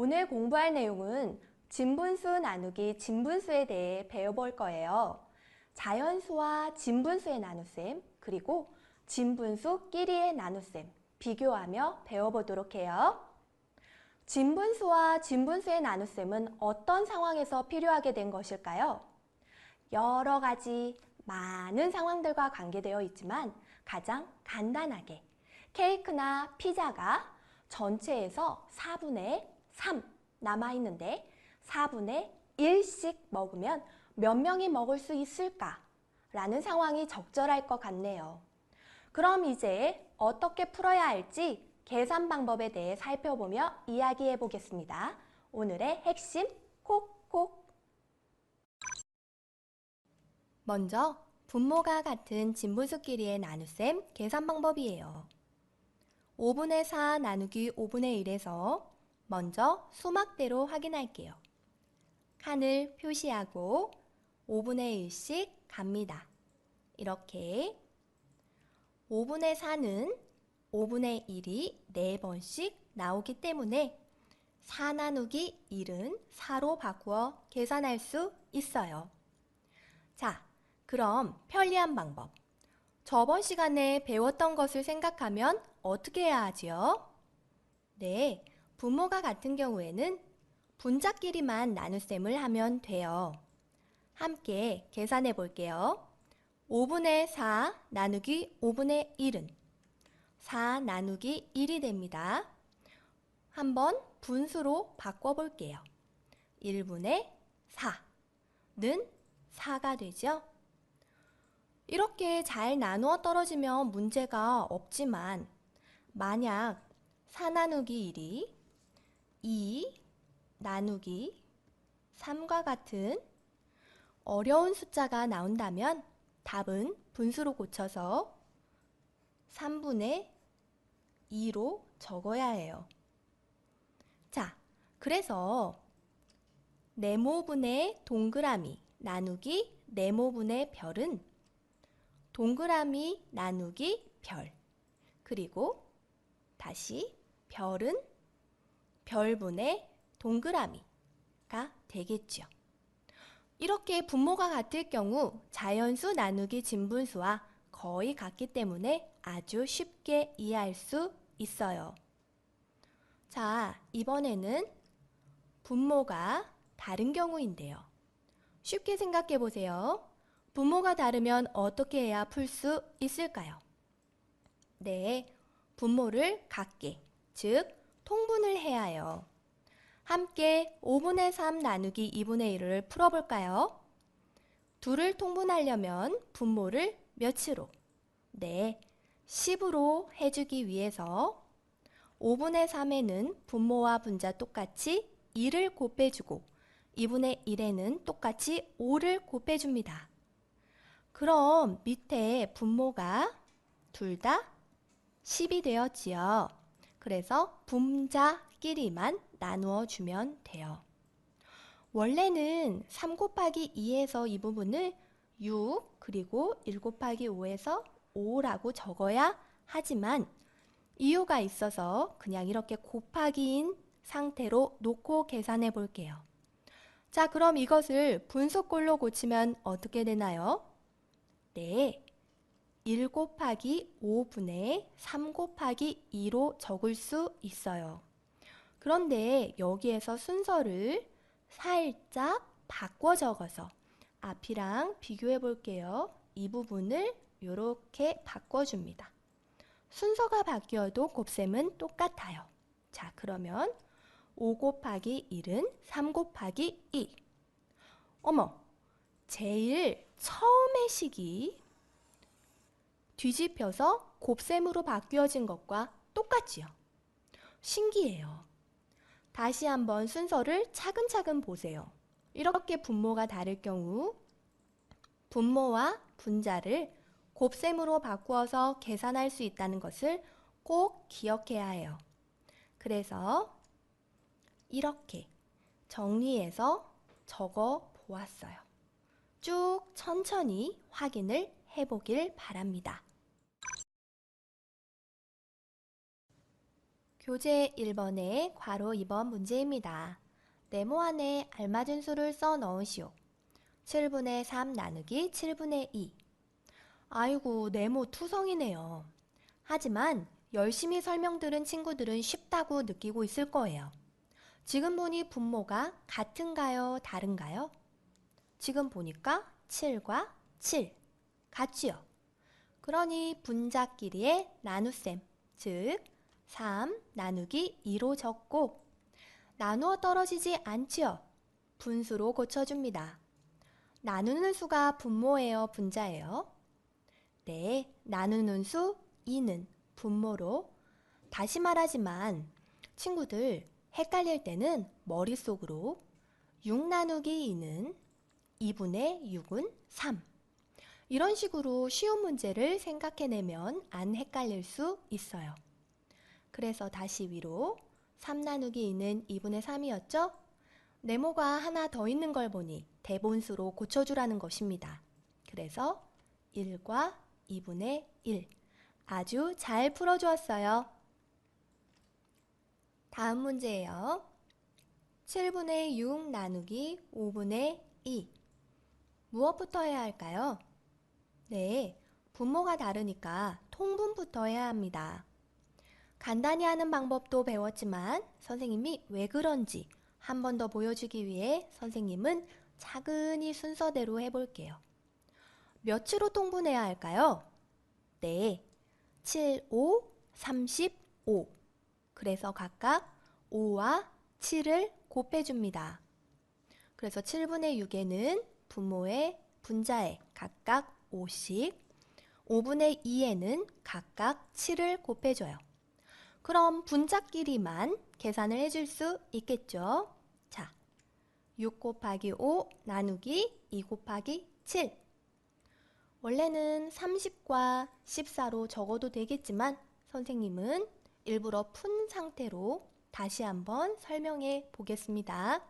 오늘 공부할 내용은 진분수 나누기 진분수에 대해 배워볼 거예요. 자연수와 진분수의 나눗셈, 그리고 진분수끼리의 나눗셈 비교하며 배워보도록 해요. 진분수와 진분수의 나눗셈은 어떤 상황에서 필요하게 된 것일까요? 여러 가지 많은 상황들과 관계되어 있지만 가장 간단하게 케이크나 피자가 전체에서 4분의 3 남아있는데 4분의 1씩 먹으면 몇 명이 먹을 수 있을까? 라는 상황이 적절할 것 같네요. 그럼 이제 어떻게 풀어야 할지 계산 방법에 대해 살펴보며 이야기해 보겠습니다. 오늘의 핵심 콕콕! 먼저 분모가 같은 진분수끼리의 나눗셈 계산 방법이에요. 5분의 4 나누기 5분의 1에서 먼저 수막대로 확인할게요. 칸을 표시하고 5분의 1씩 갑니다. 이렇게 5분의 4는 5분의 1이 4번씩 나오기 때문에 4 나누기 1은 4로 바꾸어 계산할 수 있어요. 자, 그럼 편리한 방법. 저번 시간에 배웠던 것을 생각하면 어떻게 해야 하지요? 네, 분모가 같은 경우에는 분자끼리만 나눗셈을 하면 돼요. 함께 계산해 볼게요. 5분의 4 나누기 5분의 1은 4 나누기 1이 됩니다. 한번 분수로 바꿔볼게요. 1분의 4는 4가 되죠? 이렇게 잘 나누어 떨어지면 문제가 없지만 만약 4 나누기 1이 2 나누기 3과 같은 어려운 숫자가 나온다면 답은 분수로 고쳐서 3분의 2로 적어야 해요. 자, 그래서 네모분의 동그라미 나누기 네모분의 별은 동그라미 나누기 별, 그리고 다시 별은 별분의 동그라미가 되겠죠. 이렇게 분모가 같을 경우 자연수 나누기 진분수와 거의 같기 때문에 아주 쉽게 이해할 수 있어요. 자, 이번에는 분모가 다른 경우인데요. 쉽게 생각해 보세요. 분모가 다르면 어떻게 해야 풀 수 있을까요? 네, 분모를 같게, 즉 통분을 해야 해요. 함께 5분의 3 나누기 2분의 1을 풀어볼까요? 둘을 통분하려면 분모를 몇으로? 네, 10으로 해주기 위해서 5분의 3에는 분모와 분자 똑같이 2를 곱해주고 2분의 1에는 똑같이 5를 곱해줍니다. 그럼 밑에 분모가 둘 다 10이 되었지요. 그래서 분자끼리만 나누어 주면 돼요. 원래는 3 곱하기 2에서 이 부분을 6 그리고 1 곱하기 5에서 5라고 적어야 하지만 이유가 있어서 그냥 이렇게 곱하기인 상태로 놓고 계산해 볼게요. 자, 그럼 이것을 분수꼴로 고치면 어떻게 되나요? 네, 1 곱하기 5분의 3 곱하기 2로 적을 수 있어요. 그런데 여기에서 순서를 살짝 바꿔 적어서 앞이랑 비교해 볼게요. 이 부분을 이렇게 바꿔줍니다. 순서가 바뀌어도 곱셈은 똑같아요. 자, 그러면 5 곱하기 1은 3 곱하기 2. 어머, 제일 처음의 식이 뒤집혀서 곱셈으로 바뀌어진 것과 똑같지요. 신기해요. 다시 한번 순서를 차근차근 보세요. 이렇게 분모가 다를 경우 분모와 분자를 곱셈으로 바꾸어서 계산할 수 있다는 것을 꼭 기억해야 해요. 그래서 이렇게 정리해서 적어 보았어요. 쭉 천천히 확인을 해보길 바랍니다. 교재 1번의 괄호 2번 문제입니다. 네모 안에 알맞은 수를 써 넣으시오. 7분의 3 나누기 7분의 2. 아이고, 네모 투성이네요. 하지만 열심히 설명 들은 친구들은 쉽다고 느끼고 있을 거예요. 지금 보니 분모가 같은가요? 다른가요? 지금 보니까 7과 7 같지요? 그러니 분자끼리의 나눗셈, 즉 3 나누기 2로 적고 나누어 떨어지지 않지요? 분수로 고쳐줍니다. 나누는 수가 분모예요, 분자예요? 네, 나누는 수 2는 분모로. 다시 말하지만 친구들 헷갈릴 때는 머릿속으로 6 나누기 2는 2분의 6은 3. 이런 식으로 쉬운 문제를 생각해내면 안 헷갈릴 수 있어요. 그래서 다시 위로 3 나누기 2는 2분의 3이었죠? 네모가 하나 더 있는 걸 보니 대분수로 고쳐주라는 것입니다. 그래서 1과 2분의 1. 아주 잘 풀어주었어요. 다음 문제예요. 7분의 6 나누기 5분의 2. 무엇부터 해야 할까요? 네, 분모가 다르니까 통분부터 해야 합니다. 간단히 하는 방법도 배웠지만 선생님이 왜 그런지 한 번 더 보여주기 위해 선생님은 차근히 순서대로 해볼게요. 몇으로 통분해야 할까요? 네, 7, 5, 35. 그래서 각각 5와 7을 곱해줍니다. 그래서 7분의 6에는 분모의 분자에 각각 5씩, 5분의 2에는 각각 7을 곱해줘요. 그럼 분자끼리만 계산을 해줄 수 있겠죠? 자, 6 곱하기 5 나누기 2 곱하기 7. 원래는 30과 14로 적어도 되겠지만 선생님은 일부러 푼 상태로 다시 한번 설명해 보겠습니다.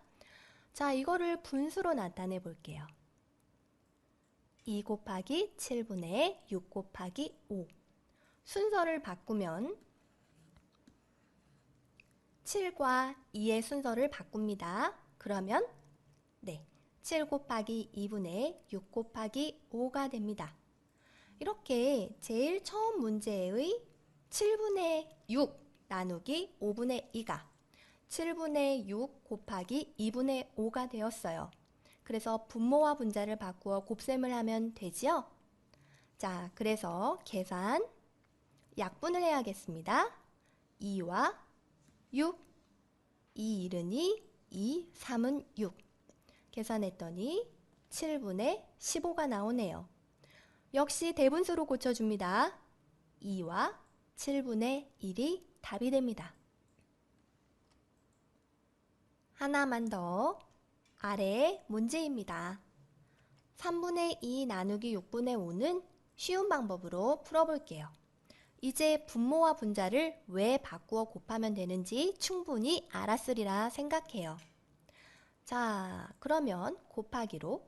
자, 이거를 분수로 나타내 볼게요. 2 곱하기 7분의 6 곱하기 5. 순서를 바꾸면 7과 2의 순서를 바꿉니다. 그러면 7 곱하기 2분의 6 곱하기 5가 됩니다. 이렇게 제일 처음 문제의 7분의 6 나누기 5분의 2가 7분의 6 곱하기 2분의 5가 되었어요. 그래서 분모와 분자를 바꾸어 곱셈을 하면 되지요? 자, 그래서 계산, 약분을 해야겠습니다. 2와 6, 2, 1은 2, 2, 3은 6. 계산했더니 7분의 15가 나오네요. 역시 대분수로 고쳐줍니다. 2와 7분의 1이 답이 됩니다. 하나만 더. 아래 문제입니다. 3분의 2 나누기 6분의 5는 쉬운 방법으로 풀어볼게요. 이제 분모와 분자를 왜 바꾸어 곱하면 되는지 충분히 알았으리라 생각해요. 자, 그러면 곱하기로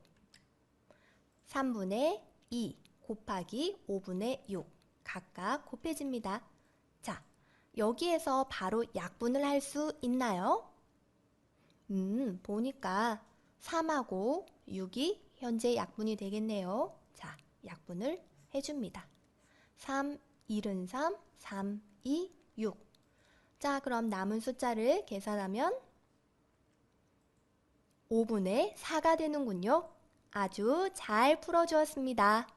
3분의 2 곱하기 5분의 6 각각 곱해집니다. 자, 여기에서 바로 약분을 할 수 있나요? 보니까 3하고 6이 현재 약분이 되겠네요. 자, 약분을 해줍니다. 3, 1은 3, 3, 2, 6. 자, 그럼 남은 숫자를 계산하면 5분의 4가 되는군요. 아주 잘 풀어주었습니다.